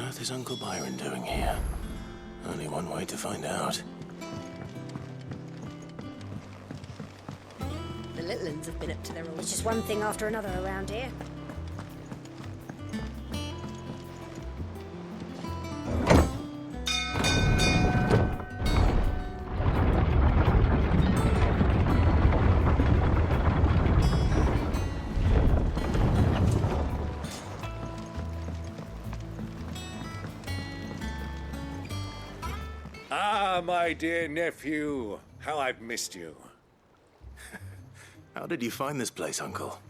earth is Uncle Byron doing here? Only one way to find out. The little uns have been up to their old. It's just one thing after another around here. Ah, my dear nephew. How I've missed you. How did you find this place, Uncle?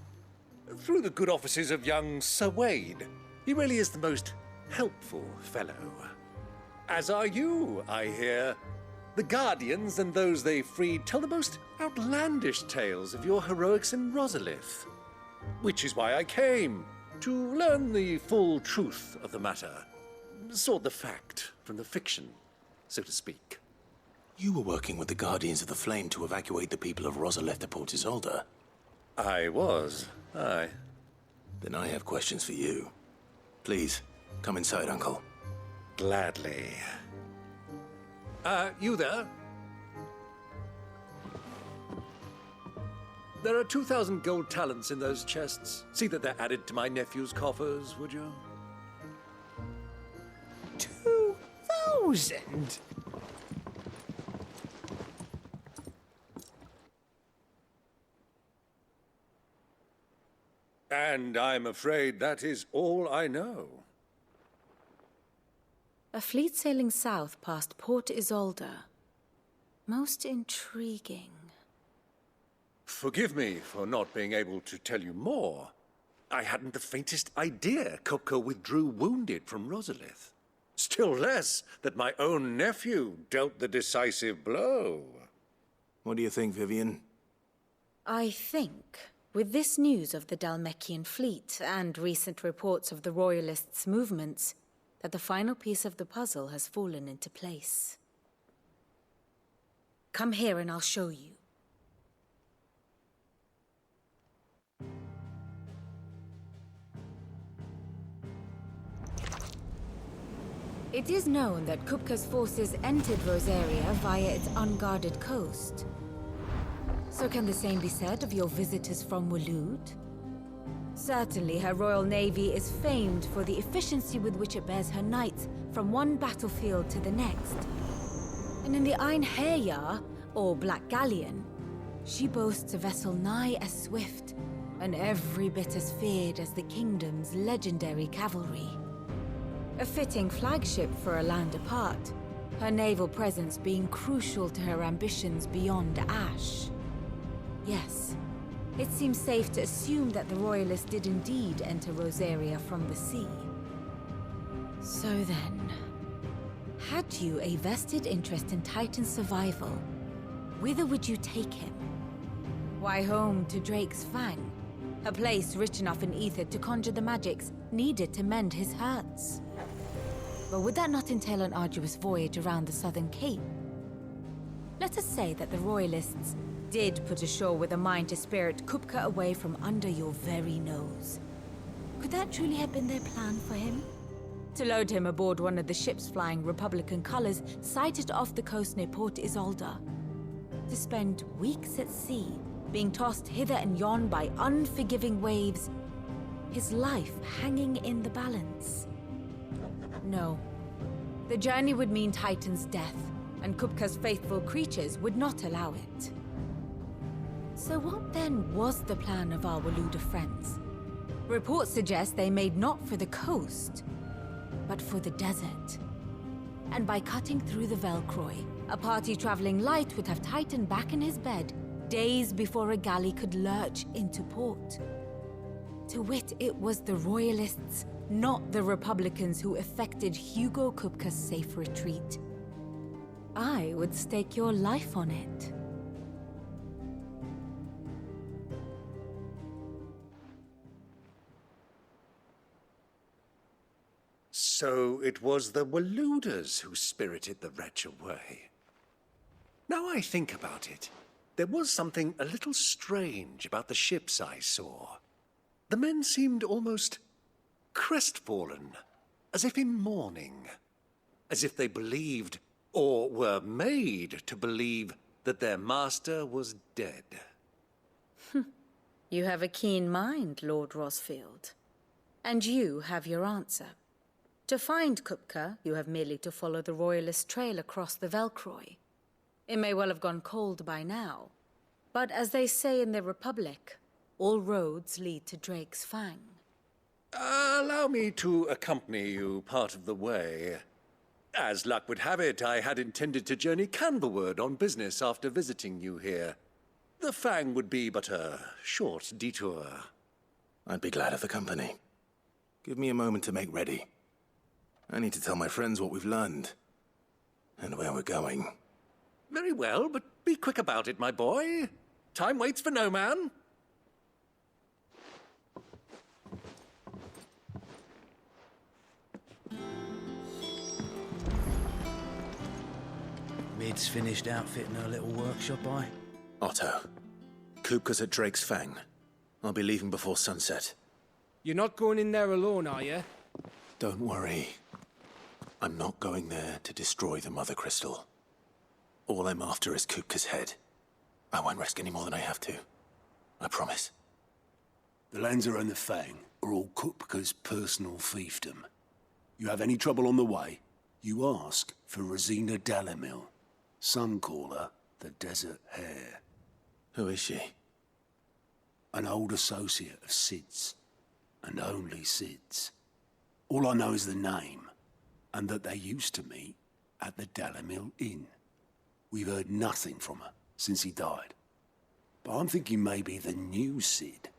Through the good offices of young Sir Wade. He really is the most helpful fellow. As are you, I hear. The Guardians and those they freed tell the most outlandish tales of your heroics in Rosalith. Which is why I came, to learn the full truth of the matter. Sort the fact from the fiction, so to speak. You were working with the Guardians of the Flame to evacuate the people of Rosalith to Port Isolde. I was, aye. Then I have questions for you. Please, come inside, Uncle. Gladly. You there? There are 2,000 gold talents in those chests. See that they're added to my nephew's coffers, would you? 2,000? And I'm afraid that is all I know. A fleet sailing south past Port Isolde. Most intriguing. Forgive me for not being able to tell you more. I hadn't the faintest idea Kupka withdrew wounded from Rosalith. Still less that my own nephew dealt the decisive blow. What do you think, Vivian? I think, with this news of the Dhalmekian fleet and recent reports of the Royalists' movements, that the final piece of the puzzle has fallen into place. Come here and I'll show you. It is known that Kupka's forces entered Rosaria via its unguarded coast. So can the same be said of your visitors from Waloed? Certainly her Royal Navy is famed for the efficiency with which it bears her knights from one battlefield to the next. And in the Einherjar, or Black Galleon, she boasts a vessel nigh as swift and every bit as feared as the kingdom's legendary cavalry. A fitting flagship for a land apart, her naval presence being crucial to her ambitions beyond Ash. Yes, it seems safe to assume that the Royalists did indeed enter Rosaria from the sea. So then, had you a vested interest in Titan's survival, whither would you take him? Why, home to Drake's Fang, a place rich enough in ether to conjure the magics needed to mend his hurts. But would that not entail an arduous voyage around the southern cape? Let us say that the Royalists did put ashore with a mind to spirit Kupka away from under your very nose. Could that truly have been their plan for him? To load him aboard one of the ships flying Republican colors sighted off the coast near Port Isolde. To spend weeks at sea, being tossed hither and yon by unforgiving waves, his life hanging in the balance. No. The journey would mean Titan's death, and Kupka's faithful creatures would not allow it. So what then was the plan of our Waloed friends? Reports suggest they made not for the coast, but for the desert. And by cutting through the Velcroy, a party traveling light would have Titan back in his bed days before a galley could lurch into port. To wit, it was the Royalists, not the Republicans, who effected Hugo Kupka's safe retreat. I would stake your life on it. So it was the Waloeders who spirited the wretch away. Now I think about it, there was something a little strange about the ships I saw. The men seemed almost crestfallen, as if in mourning, as if they believed, or were made to believe, that their master was dead. You have a keen mind, Lord Rosfield. And you have your answer. To find Kupka, you have merely to follow the Royalist trail across the Velcroy. It may well have gone cold by now, but as they say in the Republic, all roads lead to Drake's Fang. Allow me to accompany you part of the way. As luck would have it, I had intended to journey Canberward on business after visiting you here. The Fang would be but a short detour. I'd be glad of the company. Give me a moment to make ready. I need to tell my friends what we've learned. And where we're going. Very well, but be quick about it, my boy. Time waits for no man. Mid's finished outfitting her little workshop, Otto, Kupka's at Drake's Fang. I'll be leaving before sunset. You're not going in there alone, are you? Don't worry. I'm not going there to destroy the Mother Crystal. All I'm after is Kupka's head. I won't risk any more than I have to. I promise. The Lancer and the Fang are all Kupka's personal fiefdom. You have any trouble on the way, you ask for Rosina Dalamil. Some call her the Desert Hare. Who is she? An old associate of Cid's, and only Cid's. All I know is the name, and that they used to meet at the Dalamil Inn. We've heard nothing from her since he died. But I'm thinking maybe the new Cid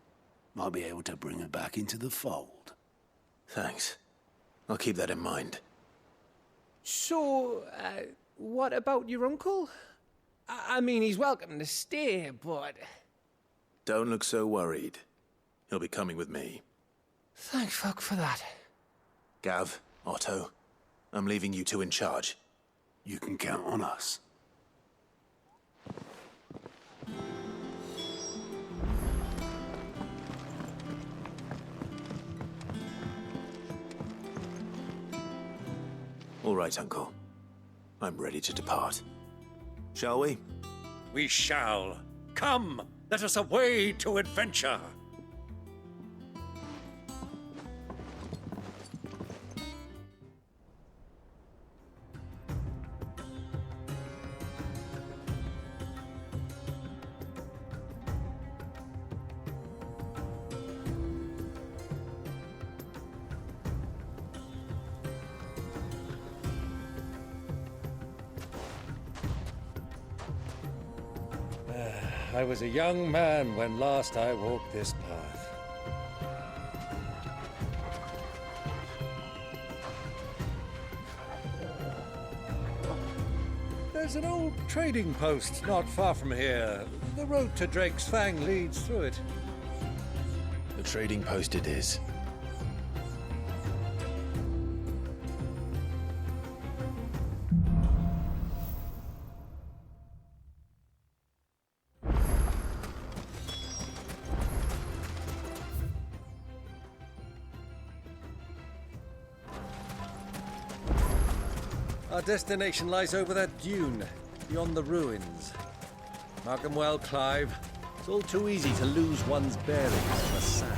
might be able to bring her back into the fold. Thanks. I'll keep that in mind. So, what about your uncle? I mean, he's welcome to stay, but... Don't look so worried. He'll be coming with me. Thank fuck for that. Gav, Otto, I'm leaving you two in charge. You can count on us. All right, Uncle. I'm ready to depart. Shall we? We shall. Come, let us away to adventure. I was a young man when last I walked this path. There's an old trading post not far from here. The road to Drake's Fang leads through it. The trading post it is. Our destination lies over that dune, beyond the ruins. Mark 'em well, Clive. It's all too easy to lose one's bearings in the sand.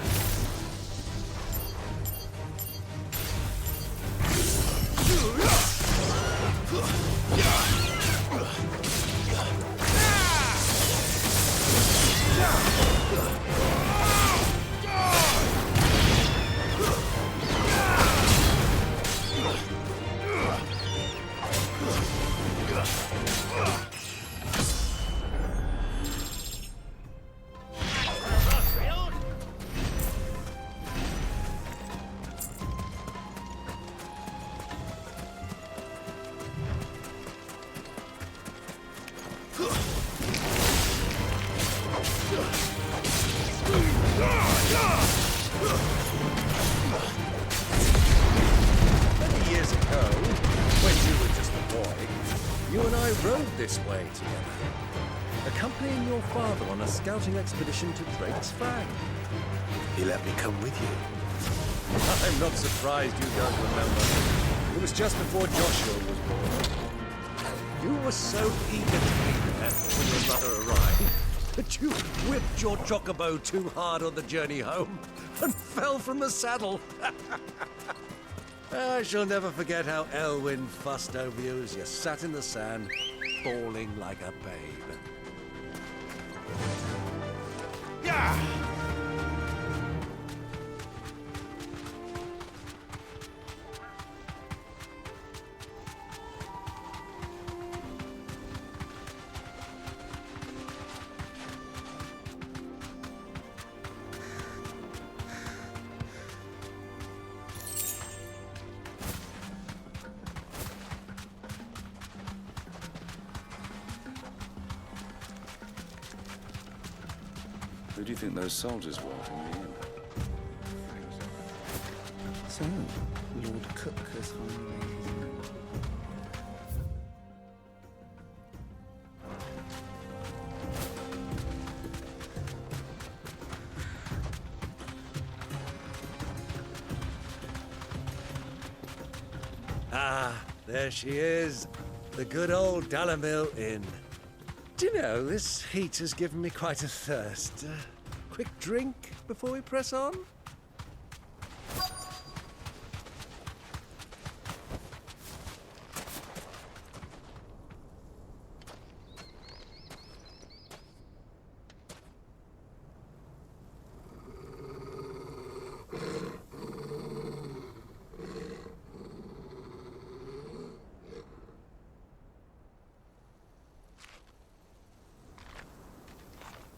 Many years ago, when you were just a boy, you and I rode this way together, accompanying your father on a scouting expedition to Drake's Fang. He let me come with you. I'm not surprised you don't remember. It was just before Joshua was born. You were so eager to be there when your mother arrived that you whipped your chocobo too hard on the journey home and fell from the saddle. I shall never forget how Elwyn fussed over you as you sat in the sand, bawling like a babe. Yeah! Who do you think those soldiers were from the inn? So, Lord Kupka's finally... Ah, there she is. The good old Dalamil Inn. Do you know, this heat has given me quite a thirst. Quick drink before we press on?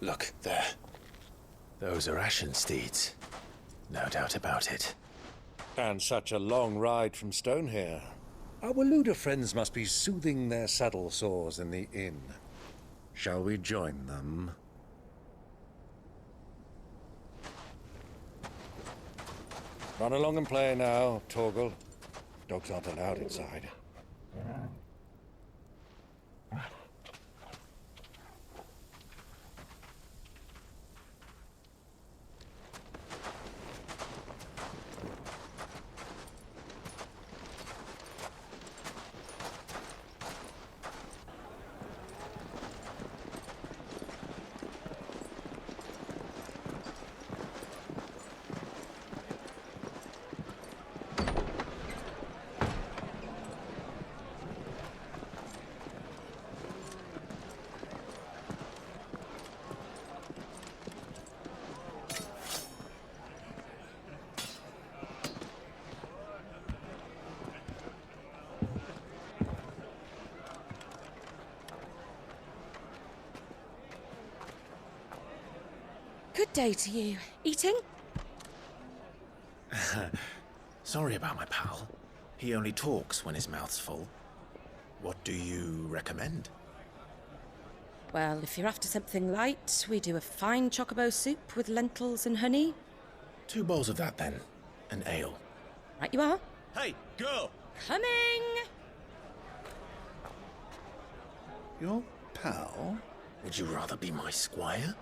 Look, there. Those are Ashen steeds. No doubt about it. And such a long ride from Stone here. Our Waluda friends must be soothing their saddle sores in the inn. Shall we join them? Run along and play now, Torgal. Dogs aren't allowed inside. Good day to you. Eating? Sorry about my pal. He only talks when his mouth's full. What do you recommend? Well, if you're after something light, we do a fine chocobo soup with lentils and honey. 2 bowls of that, then. An ale. Right you are. Hey, girl! Coming! Your pal? Would you rather be my squire?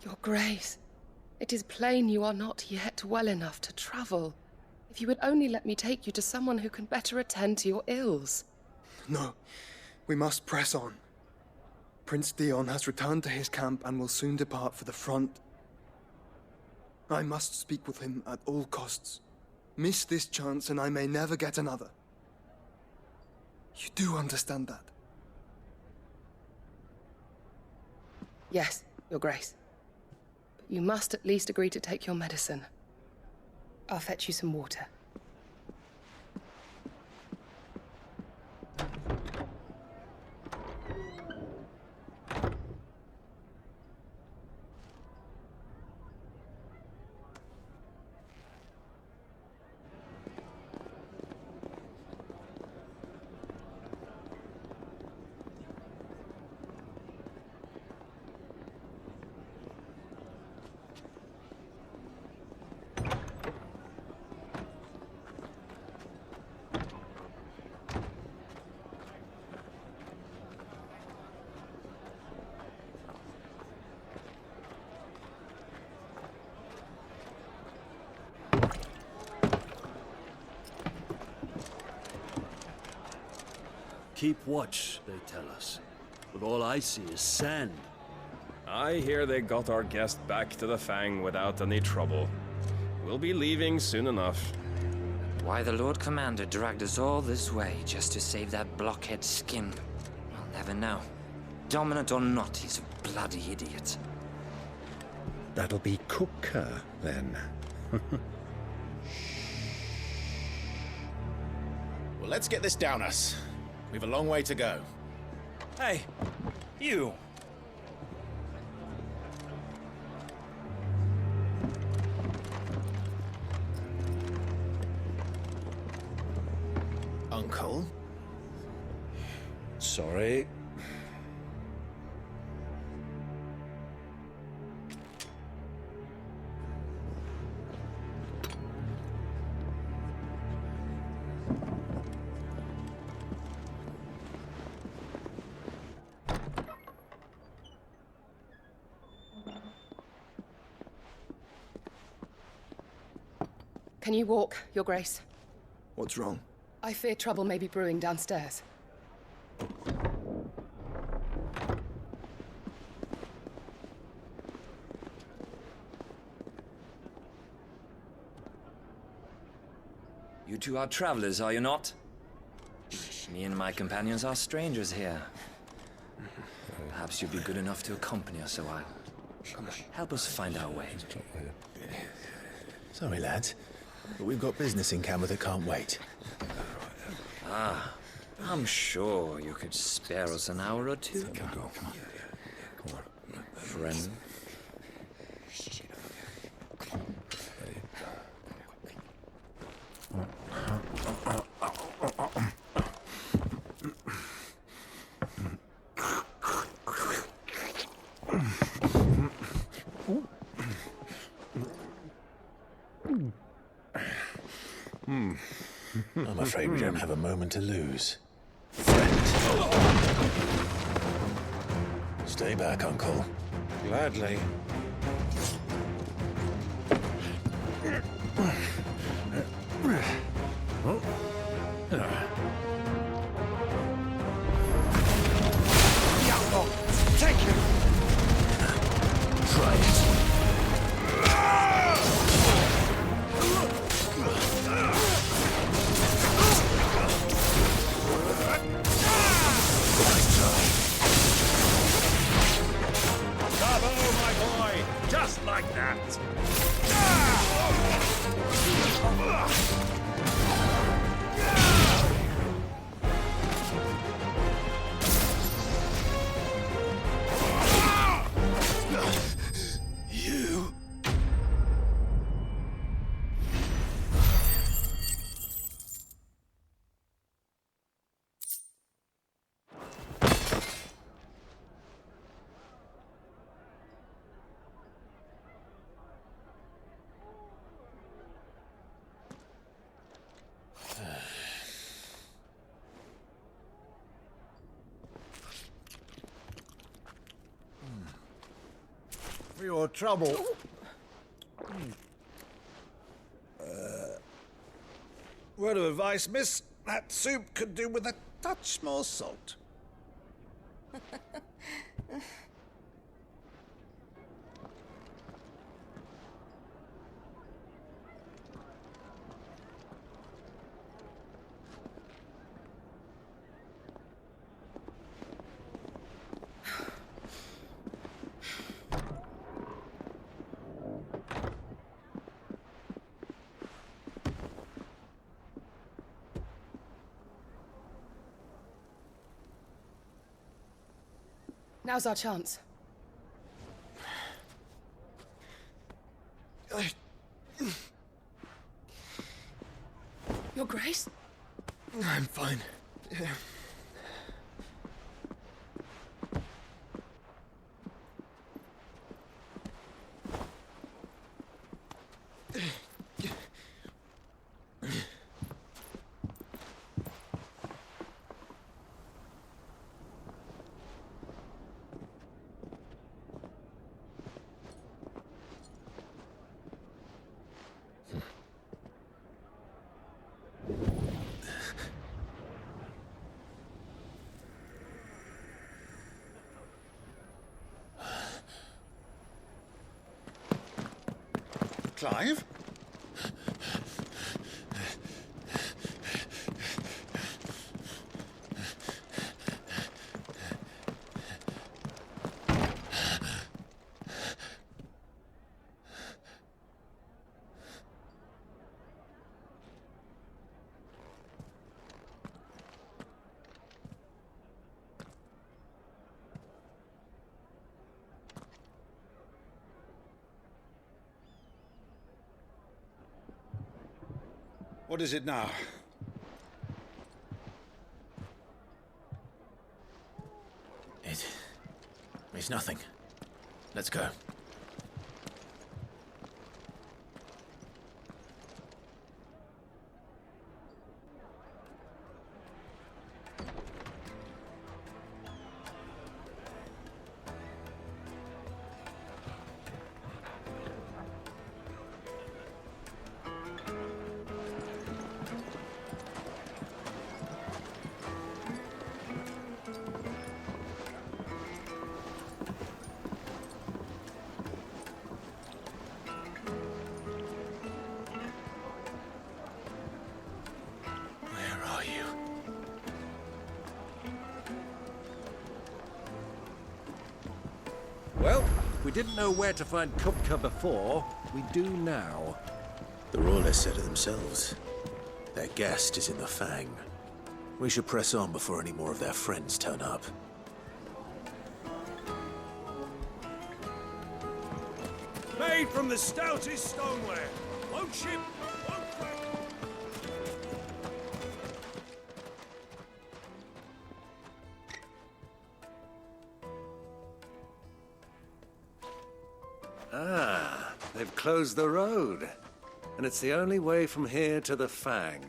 Your Grace, it is plain you are not yet well enough to travel. If you would only let me take you to someone who can better attend to your ills. No, we must press on. Prince Dion has returned to his camp and will soon depart for the front. I must speak with him at all costs. Miss this chance and I may never get another. You do understand that? Yes, Your Grace. But You must at least agree to take your medicine. I'll fetch you some water. Keep watch, they tell us. But all I see is sand. I hear they got our guest back to the Fang without any trouble. We'll be leaving soon enough. Why the Lord Commander dragged us all this way just to save that blockhead skin, I'll never know. Dominant or not, he's a bloody idiot. That'll be Kupka, then. Well, let's get this down us. We've a long way to go. Hey, you! Uncle? Sorry. Can you walk, Your Grace? What's wrong? I fear trouble may be brewing downstairs. You two are travelers, are you not? Me and my companions are strangers here. Perhaps you'd be good enough to accompany us a while. Help us find our way. Sorry, lads, but we've got business in Camber that can't wait. Ah, I'm sure you could spare us an hour or two. Come on. Friend. I'm afraid we don't have a moment to lose. Friend. Stay back, Uncle. Gladly. Take him! Try it. Bravo, my boy! Just like that! You... For your trouble. Word of advice, miss. That soup could do with a touch more salt. Now's our chance. Your Grace? I'm fine. Yeah. Clive? What is it now? It's nothing. Let's go. Well, we didn't know where to find Kupka before. We do now. The royalists said it themselves. Their guest is in the Fang. We should press on before any more of their friends turn up. Made from the stoutest stoneware. Won't ship, won't break. Ah, they've closed the road. And it's the only way from here to the Fang.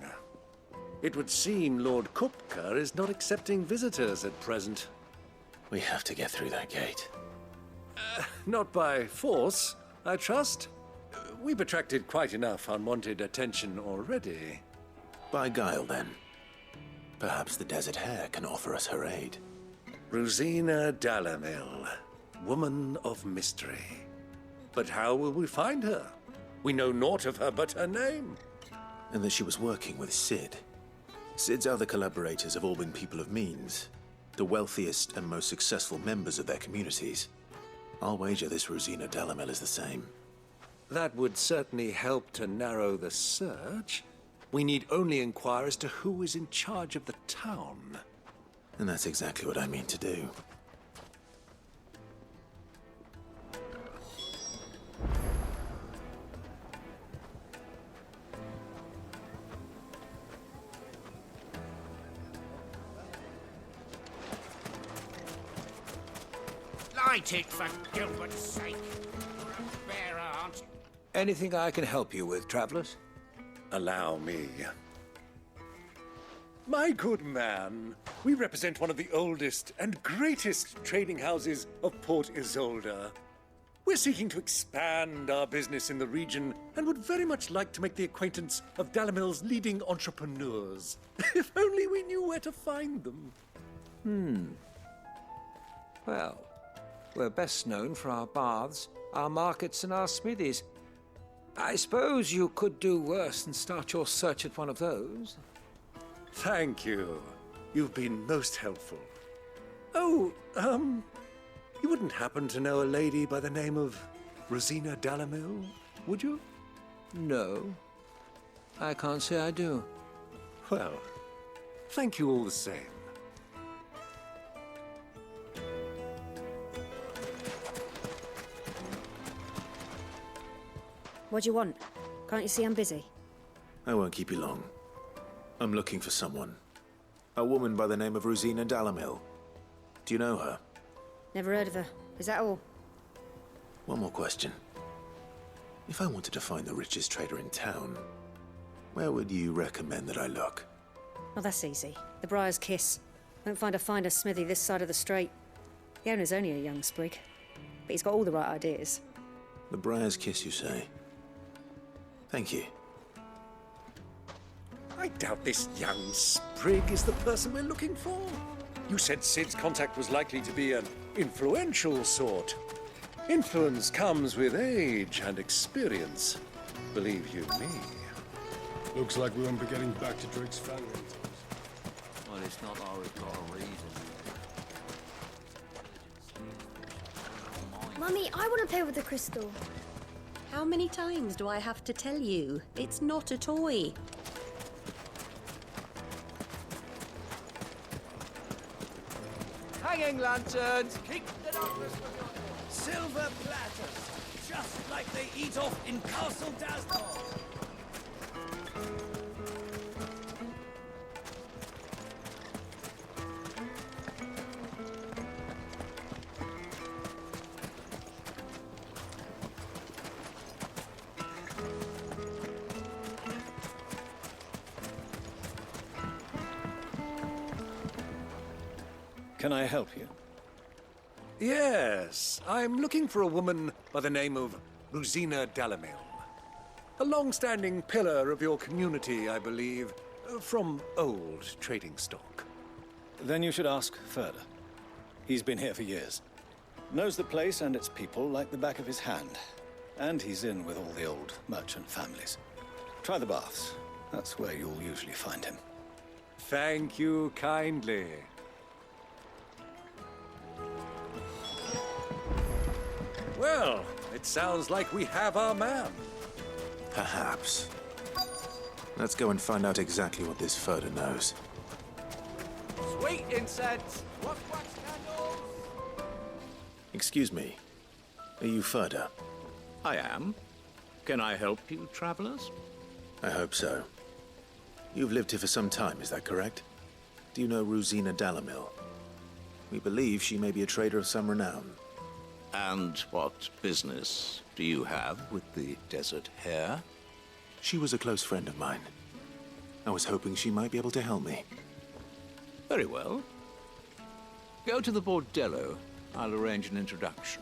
It would seem Lord Kupka is not accepting visitors at present. We have to get through that gate. Not by force, I trust. We've attracted quite enough unwanted attention already. By guile, then. Perhaps the Desert Hare can offer us her aid. Rosina Dalamil, woman of mystery. But how will we find her? We know naught of her but her name. And that she was working with Cid. Cid's other collaborators have all been people of means, the wealthiest and most successful members of their communities. I'll wager this Rosina Dalamil is the same. That would certainly help to narrow the search. We need only inquire as to who is in charge of the town. And that's exactly what I mean to do. Light it, for Gilbert's sake. You're a bearer, aren't you? Anything I can help you with, travelers? Allow me. My good man, we represent one of the oldest and greatest trading houses of Port Isolde. We're seeking to expand our business in the region and would very much like to make the acquaintance of Dalamil's leading entrepreneurs. If only we knew where to find them. Well, we're best known for our baths, our markets, and our smithies. I suppose you could do worse than start your search at one of those. Thank you. You've been most helpful. Oh, you wouldn't happen to know a lady by the name of Rosina Dalamil, would you? No, I can't say I do. Well, thank you all the same. What do you want? Can't you see I'm busy? I won't keep you long. I'm looking for someone. A woman by the name of Rosina Dalamil. Do you know her? Never heard of her. Is that all? One more question. If I wanted to find the richest trader in town, where would you recommend that I look? Oh, that's easy. The Briar's Kiss. Won't find a finer smithy this side of the strait. The owner's only a young sprig, but he's got all the right ideas. The Briar's Kiss, you say? Thank you. I doubt this young sprig is the person we're looking for. You said Cid's contact was likely to be an influential sort. Influence comes with age and experience. Believe you me. Looks like we won't be getting back to Drake's family. Well, it's not always got a reason. Mummy, I want to play with the crystal. How many times do I have to tell you? It's not a toy. Hanging lanterns! Keep the darkness with your silver platters, just like they eat off in Castle Dasmore. Can I help you? Yes, I'm looking for a woman by the name of Rosina Dalamil. A long-standing pillar of your community, I believe, from old trading stock. Then you should ask further. He's been here for years. Knows the place and its people like the back of his hand. And he's in with all the old merchant families. Try the baths. That's where you'll usually find him. Thank you kindly. Well, it sounds like we have our man. Perhaps. Let's go and find out exactly what this Furder knows. Sweet incense! Wax candles! Excuse me. Are you Furder? I am. Can I help you, travelers? I hope so. You've lived here for some time, is that correct? Do you know Rosina Dalamil? We believe she may be a trader of some renown. And what business do you have with the desert hare? She was a close friend of mine. I was hoping she might be able to help me. Very well. Go to the bordello. I'll arrange an introduction.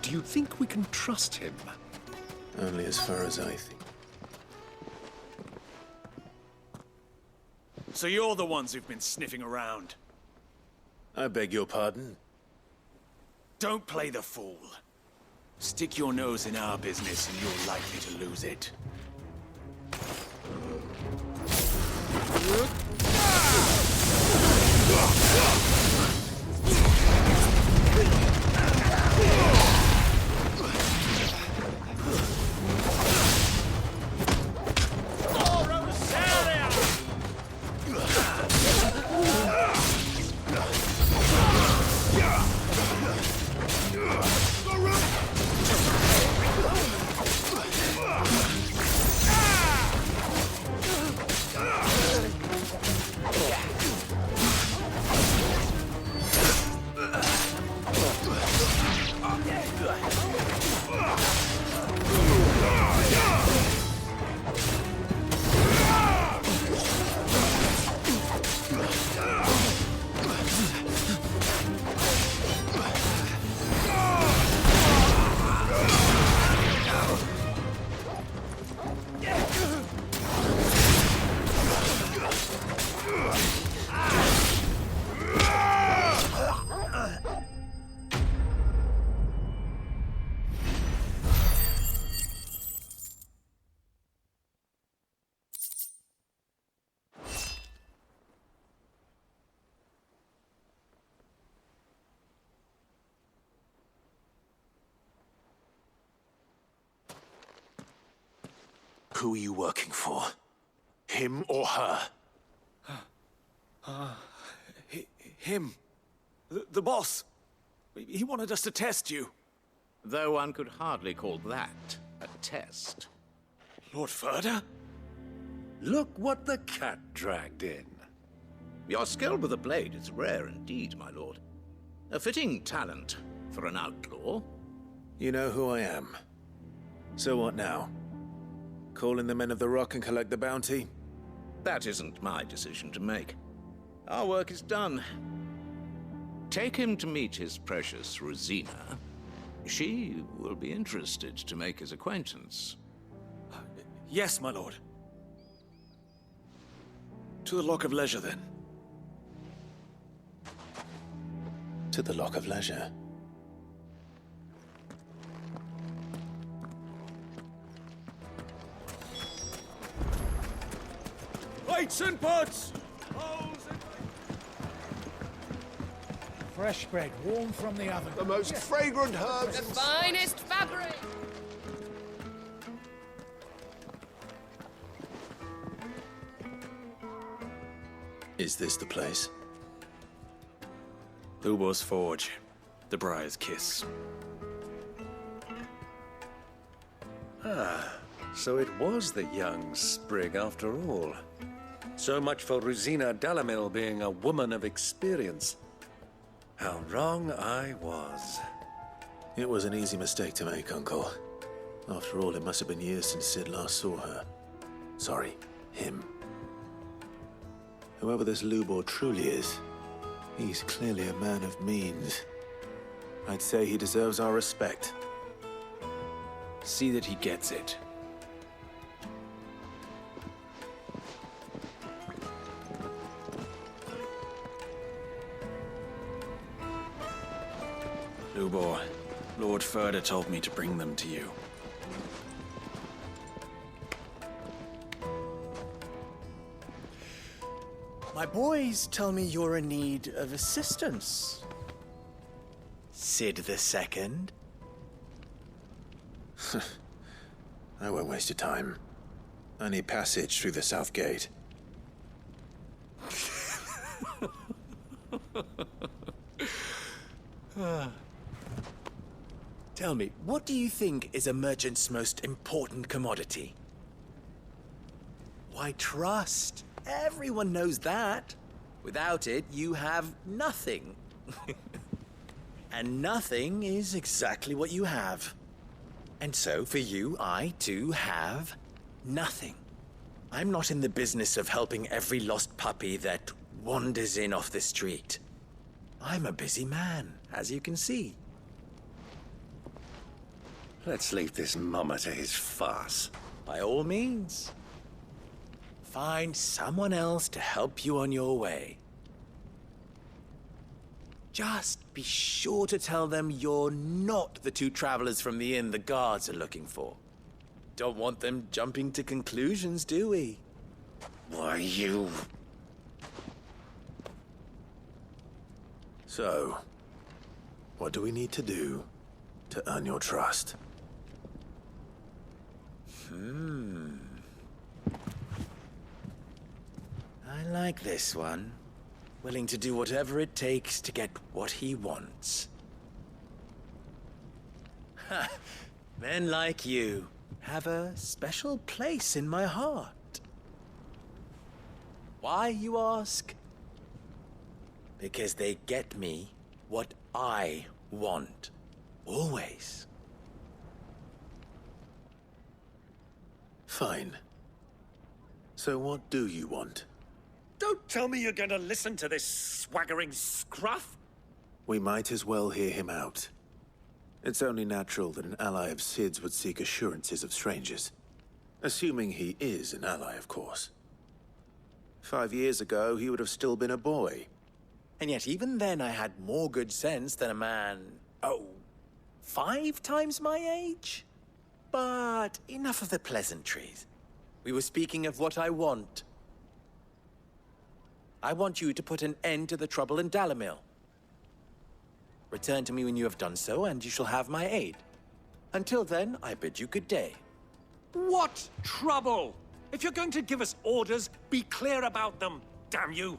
Do you think we can trust him? Only as far as I think. So you're the ones who've been sniffing around? I beg your pardon? Don't play the fool. Stick your nose in our business and you're likely to lose it. Who are you working for? Him or her? Him. The boss. He wanted us to test you. Though one could hardly call that a test. Lord Furder? Look what the cat dragged in. Your skill with the blade is rare indeed, my lord. A fitting talent for an outlaw. You know who I am. So what now? Call in the Men of the Rock and collect the bounty? That isn't my decision to make. Our work is done. Take him to meet his precious Rosina. She will be interested to make his acquaintance. Yes, my lord. To the Lock of Leisure, then. To the Lock of Leisure. Plates and pots! Fresh bread, warm from the oven. The most fragrant herbs. The finest fabric! Is this the place? Lubor's Forge. The Briar's Kiss. Ah, so it was the young sprig after all. So much for Rosina Dalamil being a woman of experience. How wrong I was. It was an easy mistake to make, Uncle. After all, it must have been years since Cid last saw her. Sorry, him. Whoever this Lubor truly is, he's clearly a man of means. I'd say he deserves our respect. See that he gets it. Lubor, Lord Furder told me to bring them to you. My boys tell me you're in need of assistance. Cid II? I won't waste your time. I need passage through the south gate. Tell me, what do you think is a merchant's most important commodity? Why, trust. Everyone knows that. Without it, you have nothing. And nothing is exactly what you have. And so, for you, I, too, have nothing. I'm not in the business of helping every lost puppy that wanders in off the street. I'm a busy man, as you can see. Let's leave this mummer to his farce. By all means. Find someone else to help you on your way. Just be sure to tell them you're not the two travelers from the inn the guards are looking for. Don't want them jumping to conclusions, do we? Why, you... So, what do we need to do to earn your trust? I like this one. Willing to do whatever it takes to get what he wants. Ha! Men like you have a special place in my heart. Why, you ask? Because they get me what I want. Always. Fine. So what do you want? Don't tell me you're going to listen to this swaggering scruff! We might as well hear him out. It's only natural that an ally of Cid's would seek assurances of strangers. Assuming he is an ally, of course. 5 years ago, he would have still been a boy. And yet even then I had more good sense than a man, 5 times my age? But enough of the pleasantries. We were speaking of what I want. I want you to put an end to the trouble in Dalamil. Return to me when you have done so, and you shall have my aid. Until then, I bid you good day. What trouble? If you're going to give us orders, be clear about them, damn you!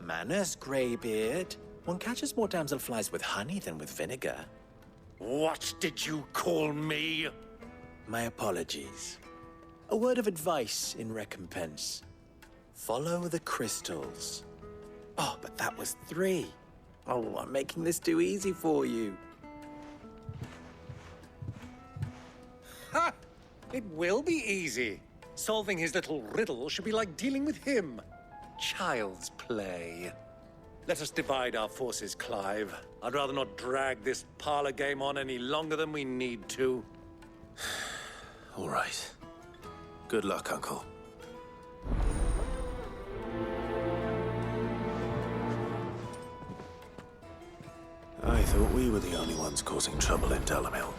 Manners, Greybeard. One catches more damselflies with honey than with vinegar. What did you call me? My apologies. A word of advice in recompense. Follow the crystals. Oh, but that was 3. Oh, I'm making this too easy for you. Ha! It will be easy. Solving his little riddle should be like dealing with him. Child's play. Let us divide our forces, Clive. I'd rather not drag this parlor game on any longer than we need to. All right. Good luck, Uncle. I thought we were the only ones causing trouble in Telamon.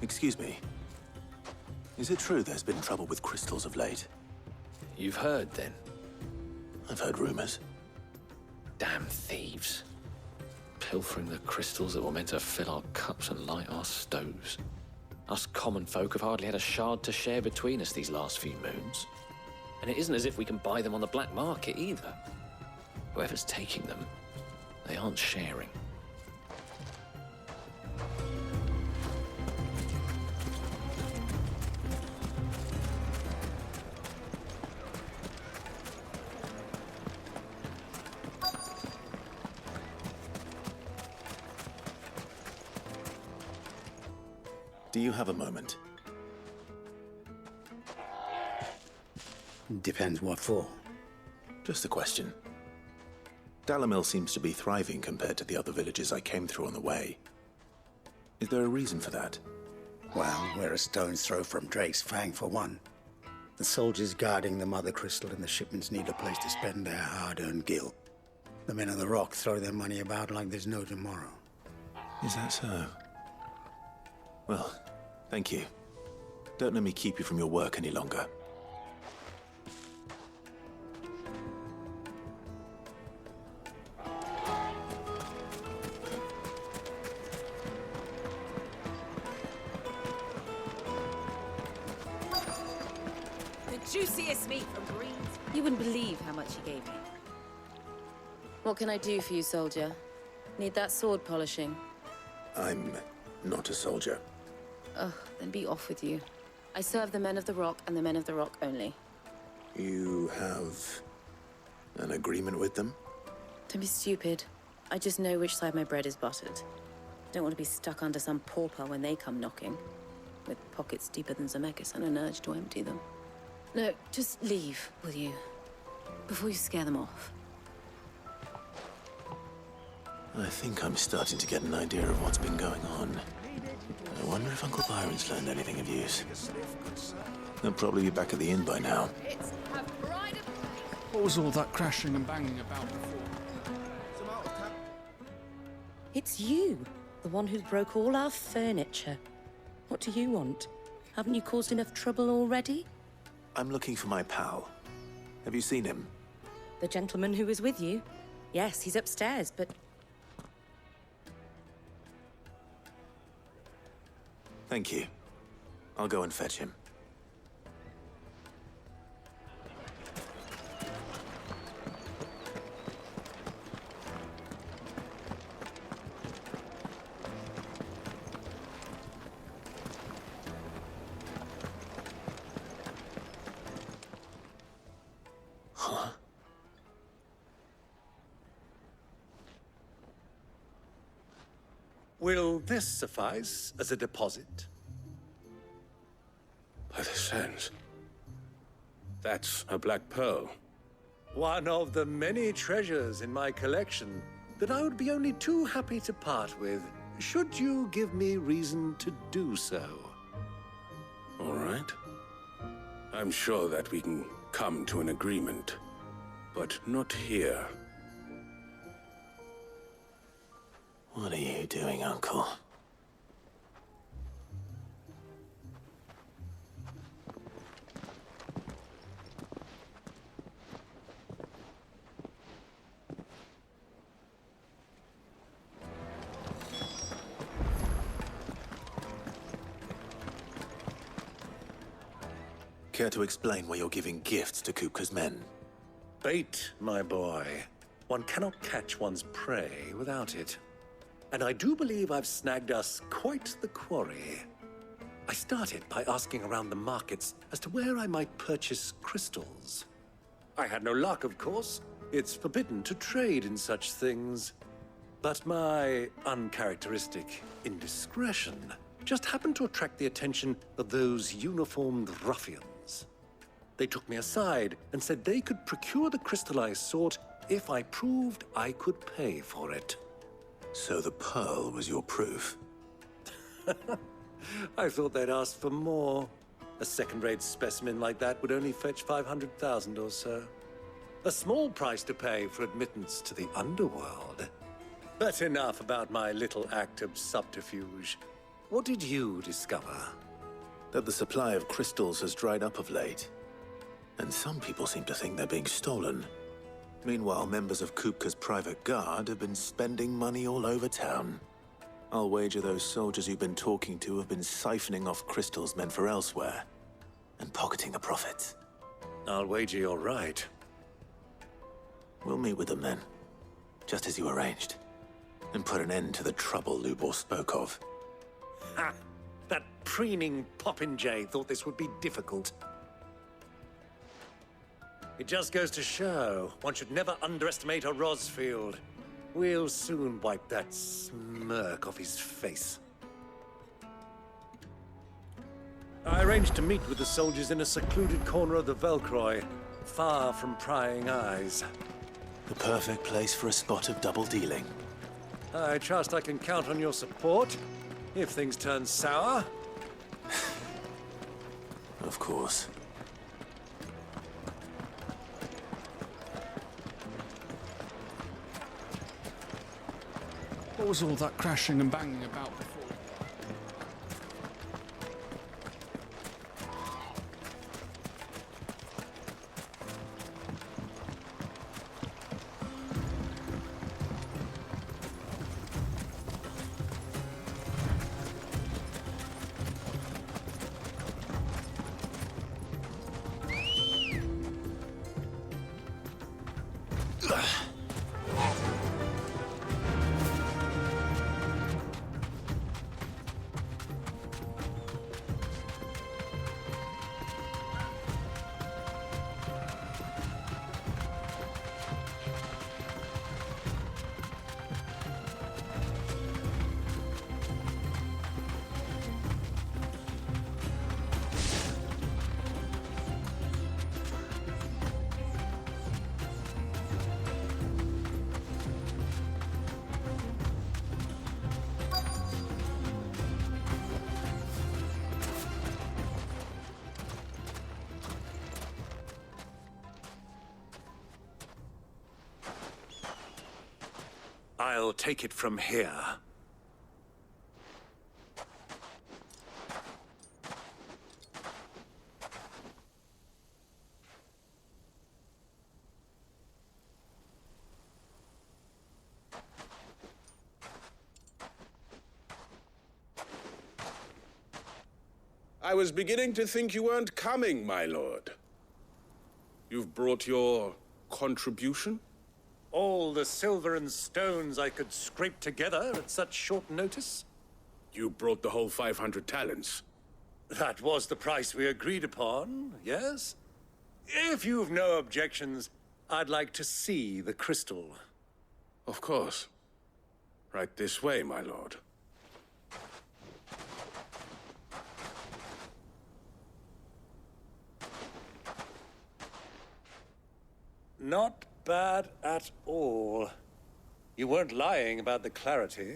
Excuse me. Is it true there's been trouble with crystals of late? You've heard, then? I've heard rumors. Damn thieves. Pilfering the crystals that were meant to fill our cups and light our stoves. Us common folk have hardly had a shard to share between us these last few moons. And it isn't as if we can buy them on the black market either. Whoever's taking them, they aren't sharing. Do you have a moment? Depends what for. Just a question. Dalamil seems to be thriving compared to the other villages I came through on the way. Is there a reason for that? Well, we're a stone's throw from Drake's Fang, for one. The soldiers guarding the Mother Crystal and the shipments need a place to spend their hard-earned gil. The men of the Rock throw their money about like there's no tomorrow. Is that so? Well, thank you. Don't let me keep you from your work any longer. The juiciest meat from Greens. You wouldn't believe how much he gave me. What can I do for you, soldier? Need that sword polishing? I'm not a soldier. Ugh, then be off with you. I serve the men of the Rock and the men of the Rock only. You have an agreement with them? Don't be stupid. I just know which side my bread is buttered. Don't want to be stuck under some pauper when they come knocking, with pockets deeper than Zemeckis and an urge to empty them. No, just leave, will you? Before you scare them off. I think I'm starting to get an idea of what's been going on. I wonder if Uncle Byron's learned anything of use. They'll probably be back at the inn by now. What was all that crashing and banging about before? It's you, the one who broke all our furniture. What do you want? Haven't you caused enough trouble already? I'm looking for my pal. Have you seen him? The gentleman who was with you? Yes, he's upstairs, but... Thank you. I'll go and fetch him. Huh? Will this suffice as a deposit? By the sands. That's a black pearl. One of the many treasures in my collection that I would be only too happy to part with, should you give me reason to do so. All right. I'm sure that we can come to an agreement, but not here. What are you doing, Uncle? Care to explain why you're giving gifts to Kupka's men? Bait, my boy. One cannot catch one's prey without it. And I do believe I've snagged us quite the quarry. I started by asking around the markets as to where I might purchase crystals. I had no luck, of course. It's forbidden to trade in such things. But my uncharacteristic indiscretion just happened to attract the attention of those uniformed ruffians. They took me aside and said they could procure the crystal I sought if I proved I could pay for it. So the pearl was your proof? I thought they'd ask for more. A second-rate specimen like that would only fetch 500,000 or so. A small price to pay for admittance to the underworld. But enough about my little act of subterfuge. What did you discover? That the supply of crystals has dried up of late. And some people seem to think they're being stolen. Meanwhile, members of Kupka's private guard have been spending money all over town. I'll wager those soldiers you've been talking to have been siphoning off crystals meant for elsewhere, and pocketing the profits. I'll wager you're right. We'll meet with them then, just as you arranged, and put an end to the trouble Lubor spoke of. Ha! That preening popinjay thought this would be difficult. It just goes to show, one should never underestimate a Rosfield. We'll soon wipe that smirk off his face. I arranged to meet with the soldiers in a secluded corner of the Velcroy, far from prying eyes. The perfect place for a spot of double dealing. I trust I can count on your support, if things turn sour. Of course. What was all that crashing and banging about before? I'll take it from here. I was beginning to think you weren't coming, my lord. You've brought your contribution? All the silver and stones I could scrape together at such short notice? You brought the whole 500 talents. That was the price we agreed upon, yes? If you've no objections, I'd like to see the crystal. Of course. Right this way, my lord. Not bad at all. You weren't lying about the clarity.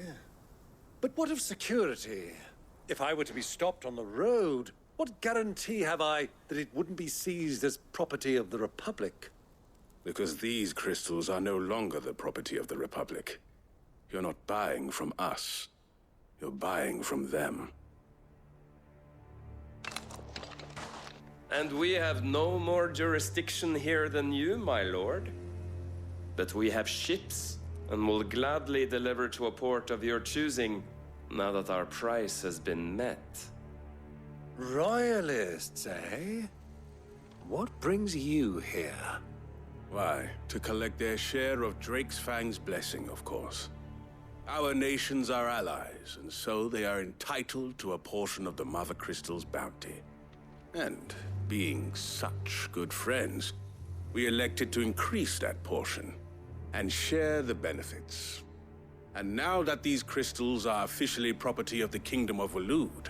But what of security? If I were to be stopped on the road, what guarantee have I that it wouldn't be seized as property of the Republic? Because these crystals are no longer the property of the Republic. You're not buying from us. You're buying from them. And we have no more jurisdiction here than you, my lord. But we have ships, and will gladly deliver to a port of your choosing, now that our price has been met. Royalists, eh? What brings you here? Why, to collect their share of Drake's Fang's blessing, of course. Our nations are allies, and so they are entitled to a portion of the Mother Crystal's bounty. And, being such good friends, we elected to increase that portion and share the benefits. And now that these crystals are officially property of the Kingdom of Waloed,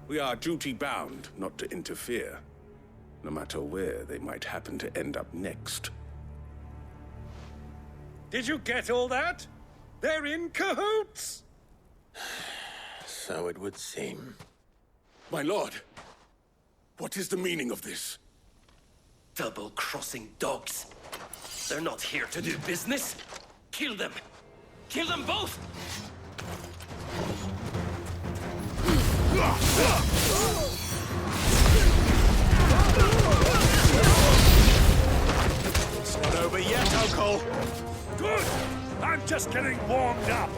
we are duty-bound not to interfere, no matter where they might happen to end up next. Did you get all that? They're in cahoots! So it would seem. My lord, what is the meaning of this? Double-crossing dogs. They're not here to do business. Kill them! Kill them both! It's not over yet, Uncle! Good! I'm just getting warmed up!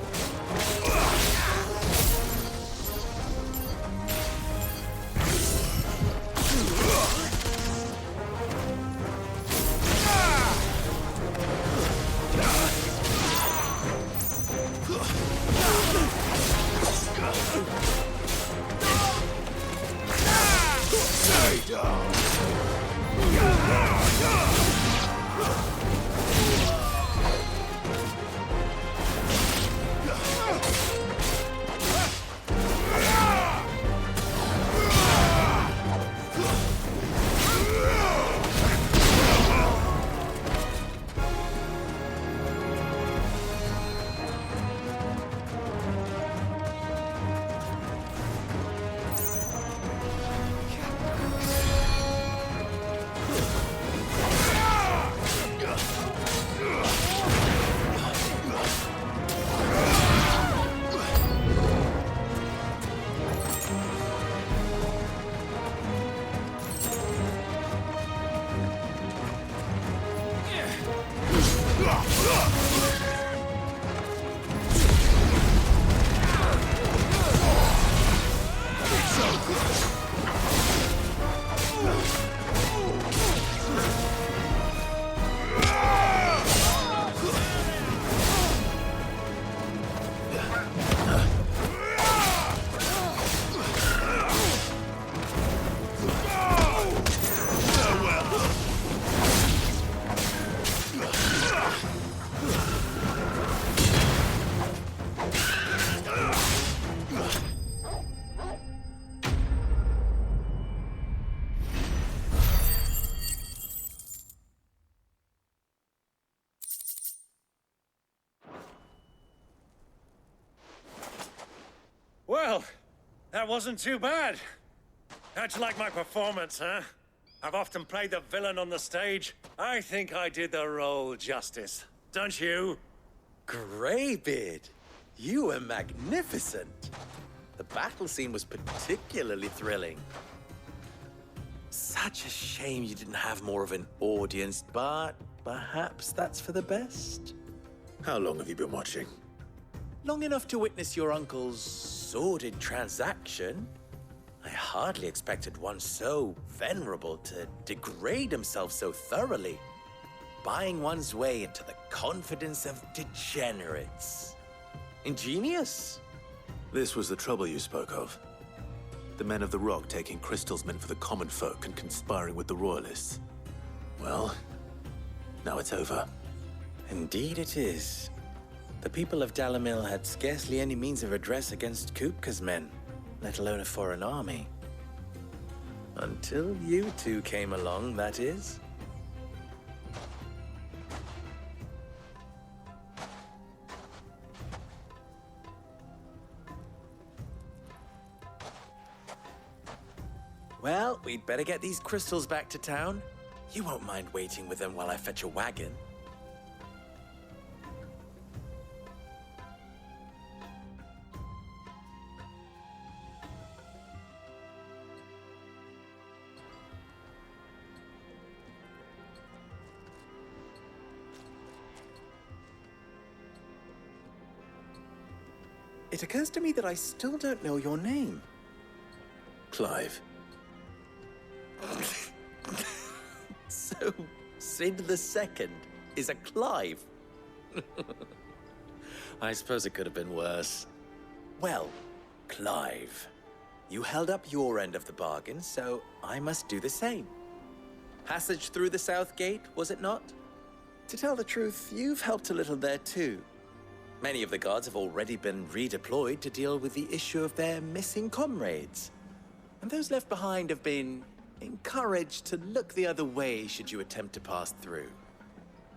Well, that wasn't too bad. How'd you like my performance, huh? I've often played the villain on the stage. I think I did the role justice. Don't you? Greybeard, you were magnificent. The battle scene was particularly thrilling. Such a shame you didn't have more of an audience, but perhaps that's for the best. How long have you been watching? Long enough to witness your uncle's sordid transaction. I hardly expected one so venerable to degrade himself so thoroughly, buying one's way into the confidence of degenerates. Ingenious. This was the trouble you spoke of. The men of the Rock taking crystals meant for the common folk and conspiring with the Royalists. Well, now it's over. Indeed it is. The people of Dalamil had scarcely any means of redress against Kupka's men, let alone a foreign army. Until you two came along, that is. Well, we'd better get these crystals back to town. You won't mind waiting with them while I fetch a wagon. It occurs to me that I still don't know your name. Clive. Sid the Second is a Clive. I suppose it could have been worse. Well, Clive, you held up your end of the bargain, so I must do the same. Passage through the South Gate, was it not? To tell the truth, you've helped a little there too. Many of the guards have already been redeployed to deal with the issue of their missing comrades. And those left behind have been encouraged to look the other way should you attempt to pass through.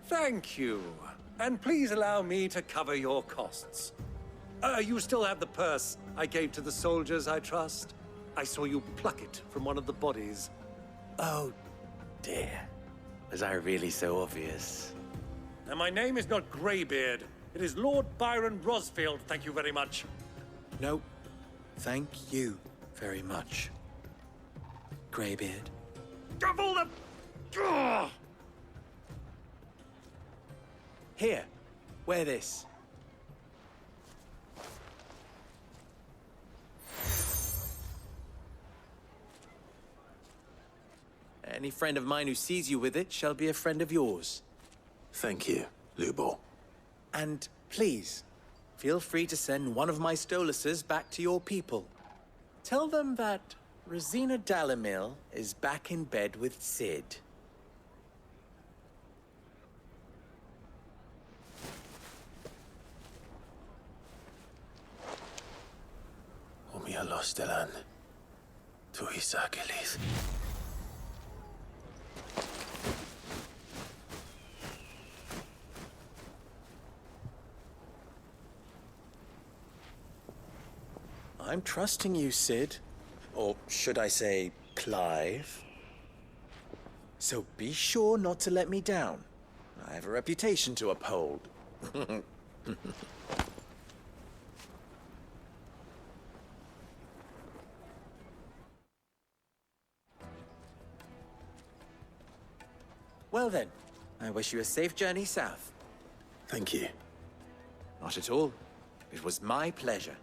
Thank you. And please allow me to cover your costs. You still have the purse I gave to the soldiers, I trust? I saw you pluck it from one of the bodies. Oh, dear. Was I really so obvious? And my name is not Greybeard. It is Lord Byron Rosfield, thank you very much. No, thank you very much, Greybeard. Of all the... Ugh! Here, wear this. Any friend of mine who sees you with it shall be a friend of yours. Thank you, Lubor. And please, feel free to send one of my Stoluses back to your people. Tell them that Rosina Dalamil is back in bed with Cid. Omia Lostelan. Tuisakelis. I'm trusting you, Cid. Or should I say, Clive? So be sure not to let me down. I have a reputation to uphold. Well then, I wish you a safe journey south. Thank you. Not at all. It was my pleasure.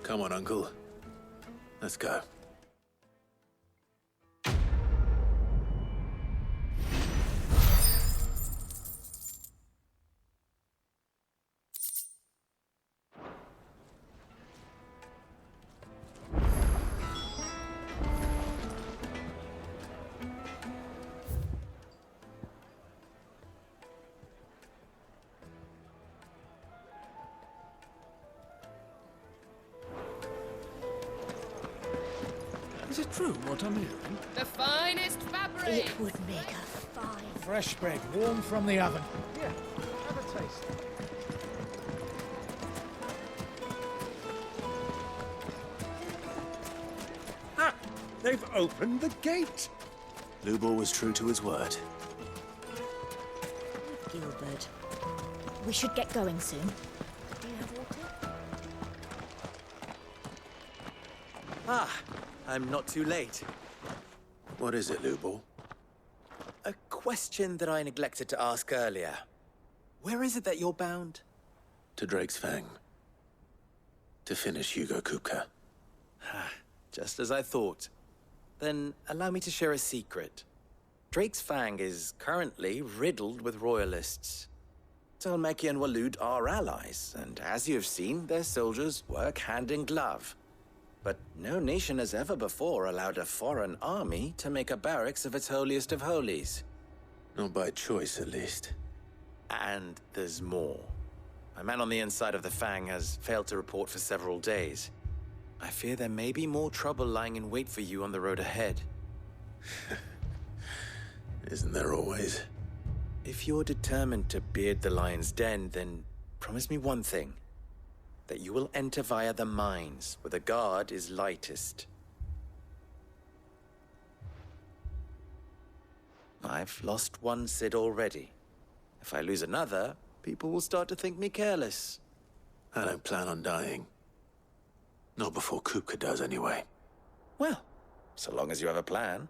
Come on, Uncle. Let's go. Is it true what I'm hearing? The finest fabric! It would make a fine... Fresh bread, warm from the oven. Yeah, have a taste. Ah! They've opened the gate! Lubor was true to his word. Gilbert, we should get going soon. Do you have water? Ah, I'm not too late. What is it, Lubor? A question that I neglected to ask earlier. Where is it that you're bound? To Drake's Fang. To finish Hugo Kupka. Just as I thought. Then allow me to share a secret. Drake's Fang is currently riddled with royalists. Thalmeki and Walud are allies, and as you have seen, their soldiers work hand in glove. But no nation has ever before allowed a foreign army to make a barracks of its holiest of holies. Not by choice, at least. And there's more. A man on the inside of the Fang has failed to report for several days. I fear there may be more trouble lying in wait for you on the road ahead. Isn't there always? If you're determined to beard the lion's den, then promise me one thing. That you will enter via the mines, where the guard is lightest. I've lost one Cid already. If I lose another, people will start to think me careless. I don't plan on dying. Not before Kupka does, anyway. Well, so long as you have a plan.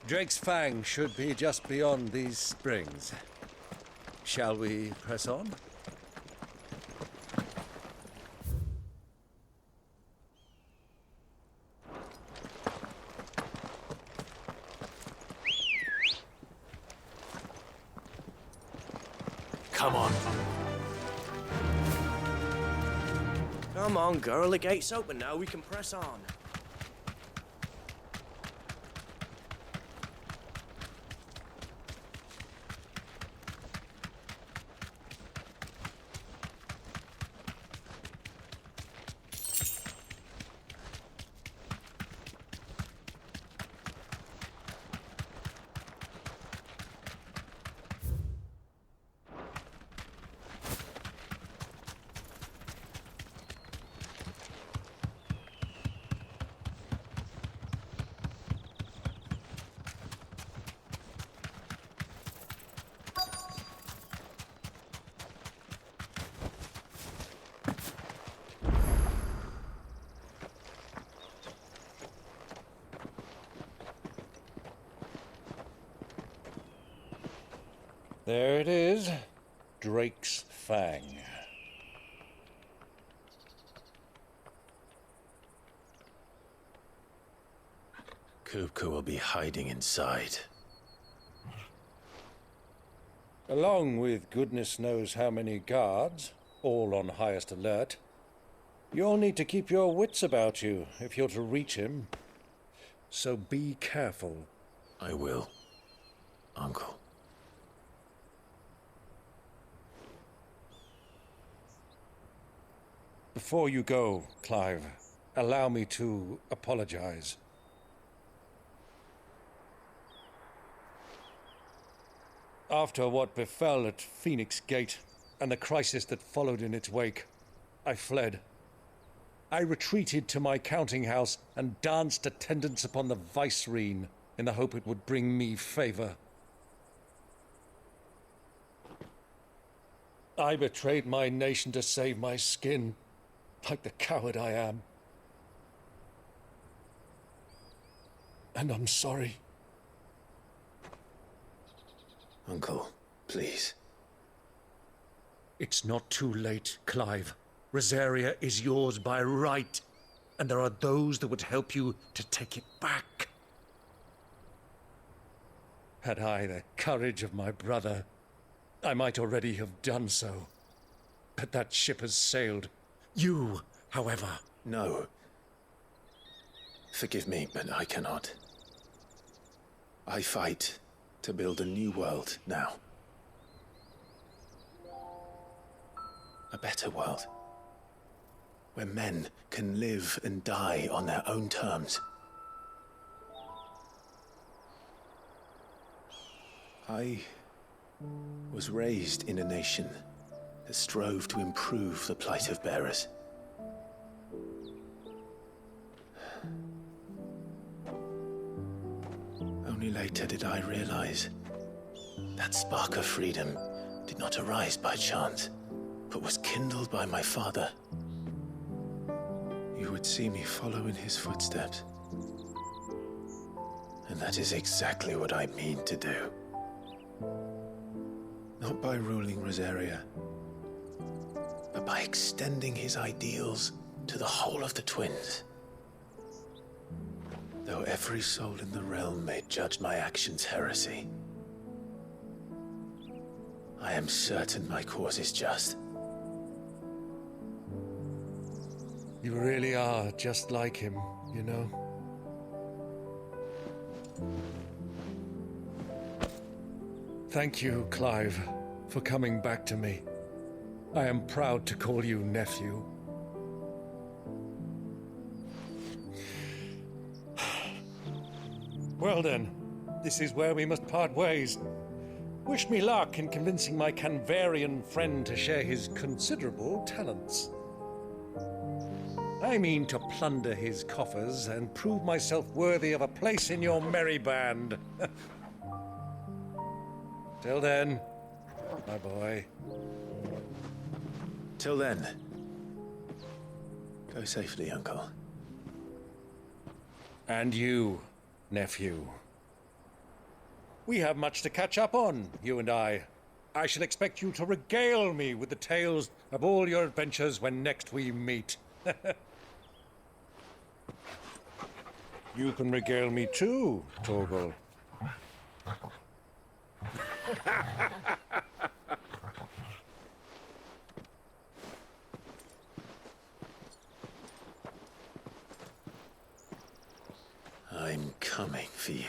Drake's Fang should be just beyond these springs. Shall we press on? Come on. Come on, girl. The gate's open now. We can press on. There it is. Drake's Fang. Kupka will be hiding inside. Along with goodness knows how many guards, all on highest alert. You'll need to keep your wits about you if you're to reach him. So be careful. I will, Uncle. Before you go, Clive, allow me to apologize. After what befell at Phoenix Gate and the crisis that followed in its wake, I fled. I retreated to my counting house and danced attendance upon the vicereine in the hope it would bring me favor. I betrayed my nation to save my skin, like the coward I am. And I'm sorry. Uncle, please. It's not too late, Clive. Rosaria is yours by right, and there are those that would help you to take it back. Had I the courage of my brother, I might already have done so. But that ship has sailed. You, however... No. Forgive me, but I cannot. I fight to build a new world now. A better world. Where men can live and die on their own terms. I was raised in a nation that strove to improve the plight of bearers. Only later did I realize that spark of freedom did not arise by chance, but was kindled by my father. You would see me follow in his footsteps. And that is exactly what I mean to do. Not by ruling Rosaria, but by extending his ideals to the whole of the twins. Though every soul in the realm may judge my actions heresy, I am certain my cause is just. You really are just like him, you know? Thank you, Clive, for coming back to me. I am proud to call you nephew. Well then, this is where we must part ways. Wish me luck in convincing my Canvarian friend to share his considerable talents. I mean to plunder his coffers and prove myself worthy of a place in your merry band. Till then, my boy. Till then, go safely, Uncle. And you, nephew. We have much to catch up on, you and I. I shall expect you to regale me with the tales of all your adventures when next we meet. You can regale me too, Torgal. I'm coming for you.